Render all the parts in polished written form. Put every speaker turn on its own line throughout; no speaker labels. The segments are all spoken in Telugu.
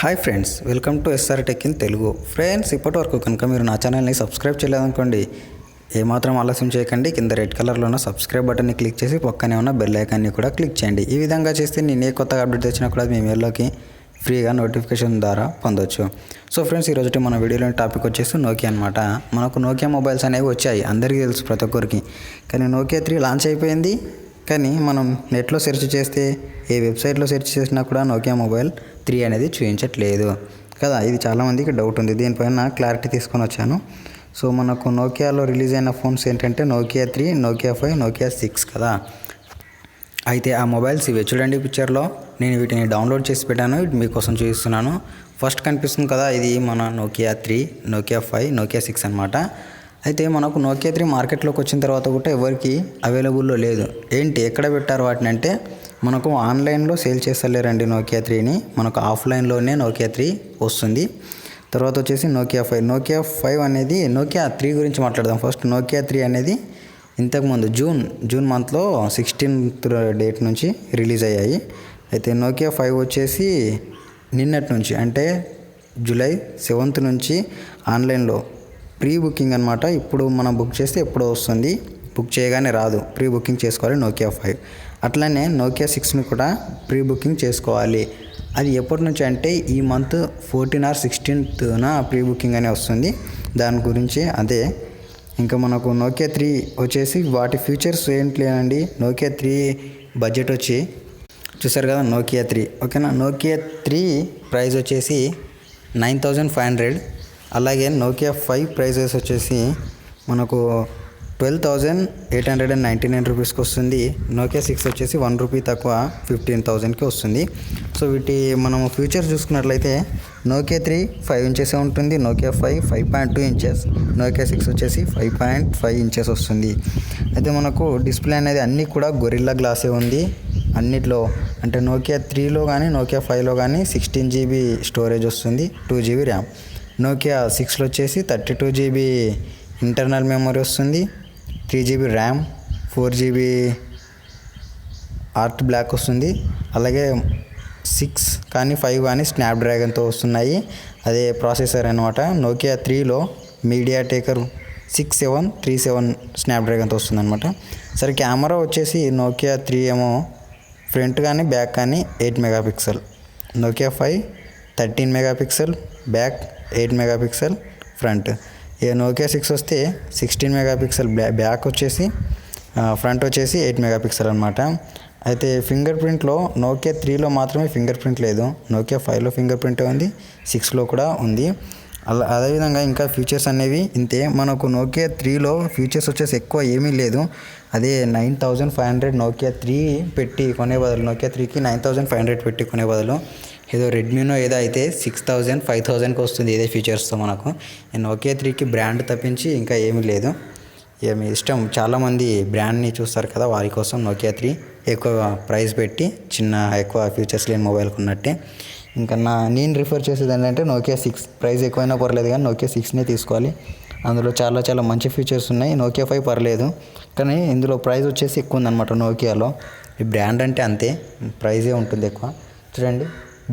Hi friends, welcome to SR tech in Telugu. Friends, ఇప్పటివరకు కనుక మీరు నా ఛానల్ని సబ్స్క్రైబ్ చేయలేదనుకోండి, ఏమాత్రం ఆలస్యం చేయకండి. కింద రెడ్ కలర్లో ఉన్న సబ్స్క్రైబ్ బటన్ని క్లిక్ చేసి పక్కనే ఉన్న బెల్ ఐకాన్ని కూడా క్లిక్ చేయండి. ఈ విధంగా చేస్తే నేను ఏ కొత్తగా అప్డేట్ తెచ్చినా కూడా మీ మెయిల్లోకి ఫ్రీగా నోటిఫికేషన్ ద్వారా పొందవచ్చు. సో ఫ్రెండ్స్, ఈరోజు మన వీడియోలోని టాపిక్ వచ్చేసి నోకియా అనమాట. మనకు నోకియా మొబైల్స్ అనేవి వచ్చాయి, అందరికీ తెలుసు ప్రతి ఒక్కరికి. కానీ నోకియా 3 లాంచ్ అయిపోయింది. కానీ మనం నెట్లో సెర్చ్ చేస్తే, ఏ వెబ్సైట్లో సెర్చ్ చేసినా కూడా నోకియా మొబైల్ 3 అనేది చూపించట్లేదు కదా. ఇది చాలామందికి డౌట్ ఉంది. దీనిపైన క్లారిటీ తీసుకొని వచ్చాను. సో మనకు నోకియాలో రిలీజ్ అయిన ఫోన్స్ ఏంటంటే నోకియా 3, నోకియా 5, నోకియా 6 కదా. అయితే ఆ మొబైల్స్ ఇవే చూడండి. పిక్చర్లో నేను వీటిని డౌన్లోడ్ చేసి పెట్టాను, మీకోసం చూపిస్తున్నాను. ఫస్ట్ కనిపిస్తుంది కదా, ఇది మన నోకియా 3, నోకియా 5, నోకియా 6 అనమాట. అయితే మనకు నోకియా 3 మార్కెట్లోకి వచ్చిన తర్వాత కూడా ఎవరికి అవైలబుల్లో లేదు. ఏంటి, ఎక్కడ పెట్టారు వాటిని అంటే, మనకు ఆన్లైన్లో సేల్ చేస్తలేరండి నోకియా 3ని. మనకు ఆఫ్లైన్లోనే నోకియా 3 వస్తుంది. తర్వాత వచ్చేసి నోకియా 5. నోకియా 5 అనేది, నోకియా 3 గురించి మాట్లాడదాం ఫస్ట్. నోకియా 3 అనేది ఇంతకుముందు జూన్ మంత్లో 16th డేట్ నుంచి రిలీజ్ అయ్యాయి. అయితే నోకియా 5 వచ్చేసి నిన్నటి నుంచి, అంటే జూలై 7th నుంచి ఆన్లైన్లో ప్రీ బుకింగ్ అనమాట. ఇప్పుడు మనం బుక్ చేస్తే ఎప్పుడో వస్తుంది, బుక్ చేయగానే రాదు. ప్రీ బుకింగ్ చేసుకోవాలి నోకియా 5. అట్లనే నోకియా 6ని కూడా ప్రీ బుకింగ్ చేసుకోవాలి. అది ఎప్పటి నుంచి అంటే ఈ month 14 or 16th pre booking అనే వస్తుంది. దాని గురించి అదే. ఇంకా మనకు నోకియా 3 వచ్చేసి వాటి ఫీచర్స్ ఏంటి అండి. నోకియా 3 బడ్జెట్ వచ్చి చూసారు కదా, నోకియా 3 ఓకేనా. నోకియా 3 ప్రైస్ వచ్చేసి 9500. అలాగే నోకియా 5 ప్రైజెస్ వచ్చేసి మనకు 12,899 రూపీస్కి వస్తుంది. నోకియా 6 వచ్చేసి 1 రూపీ తక్కువ 15,000కి వస్తుంది. సో వీటి మనము ఫ్యూచర్స్ చూసుకున్నట్లయితే నోకియా 3 5 ఇంచెస్ ఉంటుంది, నోకియా 5 5.2 ఇంచెస్, నోకియా 6 వచ్చేసి 5.5 ఇంచెస్ వస్తుంది. అయితే మనకు డిస్ప్లే అనేది అన్నీ కూడా గొరిల్లా గ్లాసే ఉంది అన్నిట్లో. అంటే నోకియా 3లో కానీ నోకియా 5లో కానీ 16 GB స్టోరేజ్ వస్తుంది, 2 GB ర్యామ్. నోకియా 6లో వచ్చేసి 32 GB ఇంటర్నల్ మెమరీ వస్తుంది, 3 GB ర్యామ్, 4 GB ఆర్ట్ బ్లాక్ వస్తుంది. అలాగే 6 కానీ 5 కానీ స్నాప్డ్రాగన్తో వస్తున్నాయి, అదే ప్రాసెసర్ అనమాట. నోకియా 3లో మీడియాటెక్ 6737 స్నాప్డ్రాగన్తో వస్తుంది అనమాట. సరే, కెమెరా వచ్చేసి నోకియా 3 ఏమో ఫ్రంట్ కానీ బ్యాక్ కానీ 8 megapixel, Nokia 5 13 megapixel back, 8 megapixel front. Nokia 6 వస్తే 16 మెగాపిక్సెల్ బ్యాక్ వచ్చేసి, ఫ్రంట్ వచ్చేసి 8 మెగాపిక్సెల్ అనమాట. అయితే ఫింగర్ ప్రింట్లో నోకియా 3లో మాత్రమే ఫింగర్ ప్రింట్ లేదు, నోకియా 5లో ఫింగర్ ప్రింట్ ఉంది, 6లో కూడా ఉంది. అదేవిధంగా ఇంకా ఫీచర్స్ అనేవి ఇంతే. మనకు నోకియా 3లో ఫీచర్స్ వచ్చేసి ఎక్కువ ఏమీ లేదు. అదే 9500 నోకియా 3 పెట్టి కొనే బదులు, నోకియా 3కి 9500 పెట్టి కొనే బదులు ఏదో రెడ్మీనో ఏదో అయితే 6000 5000కి వస్తుంది ఇదే ఫీచర్స్తో మనకు. నోకియా 3కి బ్రాండ్ తప్పించి ఇంకా ఏమీ లేదు. ఏమి ఇష్టం, చాలామంది బ్రాండ్ని చూస్తారు కదా, వారి కోసం నోకియా 3 ఎక్కువ ప్రైస్ పెట్టి ఎక్కువ ఫీచర్స్ లేని మొబైల్ కొన్నట్టే. ఇంకా నేను రిఫర్ చేసేది ఏంటంటే నోకియా 6. ప్రైస్ ఎక్కువైనా పర్లేదు కానీ నోకియా 6నే తీసుకోవాలి. అందులో చాలా మంచి ఫీచర్స్ ఉన్నాయి. నోకియా 5 పర్లేదు, కానీ ఇందులో ప్రైస్ వచ్చేసి ఎక్కువ ఉందన్నమాట. నోకియాలో ఈ బ్రాండ్ అంటే అంతే, ప్రైజే ఉంటుంది ఎక్కువ. చూడండి,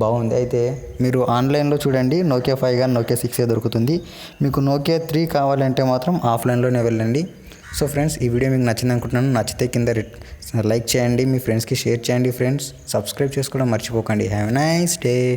బాగుంది. అయితే మీరు ఆన్లైన్లో చూడండి, నోకియా 5 కానీ నోకియా 6 దొరుకుతుంది. మీకు నోకియా 3 కావాలంటే మాత్రం ఆఫ్లైన్లోనే వెళ్ళండి. సో ఫ్రెండ్స్, ఈ వీడియో మీకు నచ్చింది అనుకుంటున్నాను. నచ్చితే కింద లైక్ చేయండి, మీ ఫ్రెండ్స్కి షేర్ చేయండి. ఫ్రెండ్స్, సబ్స్క్రైబ్ చేసుకోవడం మర్చిపోకండి. Have a nice day.